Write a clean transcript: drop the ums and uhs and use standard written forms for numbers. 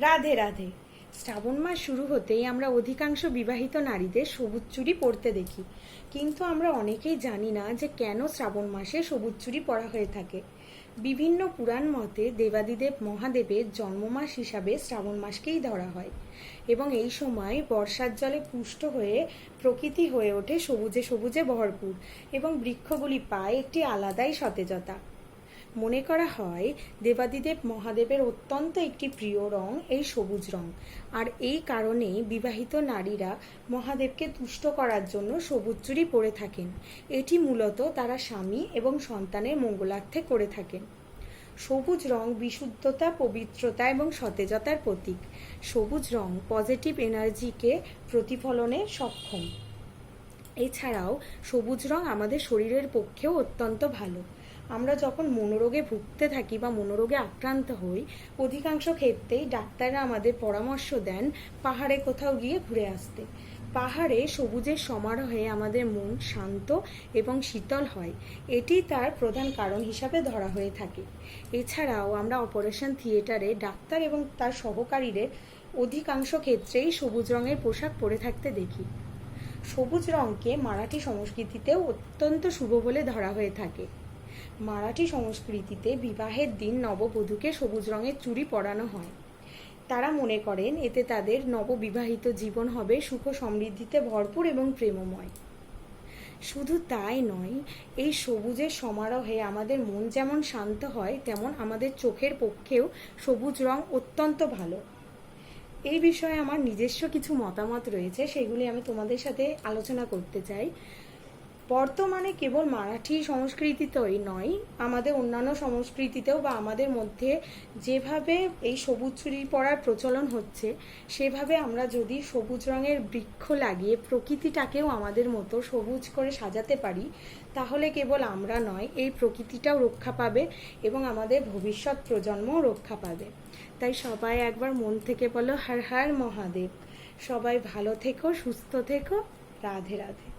রাধে রাধে। শ্রাবণ মাস শুরু হতেই আমরা অধিকাংশ বিবাহিত নারীদের সবুজ চুড়ি পরতে দেখি, কিন্তু আমরা অনেকেই জানি না যে কেন শ্রাবণ মাসে সবুজ চুড়ি পরা হয়ে থাকে। বিভিন্ন পুরাণ মতে দেবাদিদেব মহাদেবের জন্মমাস হিসাবে শ্রাবণ মাসকেই ধরা হয় এবং এই সময় বর্ষার জলে পুষ্ট হয়ে প্রকৃতি হয়ে ওঠে সবুজে সবুজে ভরপুর এবং বৃক্ষগুলি পায় একটি আলাদাই সতেজতা। মনে করা হয় দেবাদিদেব মহাদেবের অত্যন্ত একটি প্রিয় রং এই সবুজ রং, আর এই কারণেই বিবাহিত নারীরা মহাদেবকে তুষ্ট করার জন্য সবুজ চুড়ি পরে থাকেন। এটি মূলত তারা স্বামী এবং সন্তানের মঙ্গলার্থে করে থাকেন। সবুজ রং বিশুদ্ধতা, পবিত্রতা এবং সতেজতার প্রতীক। সবুজ রং পজিটিভ এনার্জিকে প্রতিফলনে সক্ষম। এছাড়াও সবুজ রং আমাদের শরীরের পক্ষেও অত্যন্ত ভালো। আমরা যখন মনোরোগে ভুগতে থাকি বা মনোরোগে আক্রান্ত হই, অধিকাংশ ক্ষেত্রেই ডাক্তাররা আমাদের পরামর্শ দেন পাহাড়ে কোথাও গিয়ে ঘুরে আসতে। পাহাড়ে সবুজের সমারোহে আমাদের মন শান্ত এবং শীতল হয়, এটি তার প্রধান কারণ হিসাবে ধরা হয়ে থাকে। এছাড়াও আমরা অপারেশন থিয়েটারে ডাক্তার এবং তার সহকারীদের অধিকাংশ ক্ষেত্রেই সবুজ রঙের পোশাক পরে থাকতে দেখি। সবুজ রঙকে মারাঠি সংস্কৃতিতেও অত্যন্ত শুভ বলে ধরা হয়ে থাকে। মারাঠি সংস্কৃতিতে বিবাহের দিন নববধূকে সবুজ রঙের চুড়ি পরানো হয়। তারা মনে করেন এতে তাদের নববিবাহিত জীবন হবে সুখ সমৃদ্ধিতে ভরপুর এবং প্রেমময়। শুধু তাই নয়, এই সবুজের সমারোহে আমাদের মন যেমন শান্ত হয়, তেমন আমাদের চোখের পক্ষেও সবুজ রং অত্যন্ত ভালো। এই বিষয়ে আমার নিজস্ব কিছু মতামত রয়েছে, সেগুলি আমি তোমাদের সাথে আলোচনা করতে চাই। বর্তমানে কেবল মারাঠি সংস্কৃতিতেই নয়, আমাদের অন্যান্য সংস্কৃতিতেও বা আমাদের মধ্যে যেভাবে এই সবুজ চুড়ি পরার প্রচলন হচ্ছে, সেভাবে আমরা যদি সবুজ রঙের বৃক্ষ লাগিয়ে প্রকৃতিটাকেও আমাদের মতো সবুজ করে সাজাতে পারি, তাহলে কেবল আমরা নয়, এই প্রকৃতিটাও রক্ষা পাবে এবং আমাদের ভবিষ্যৎ প্রজন্মও রক্ষা পাবে। তাই সবাই একবার মন থেকে বলো হর হর মহাদেব। সবাই ভালো থেকো, সুস্থ থেকো। রাধে রাধে।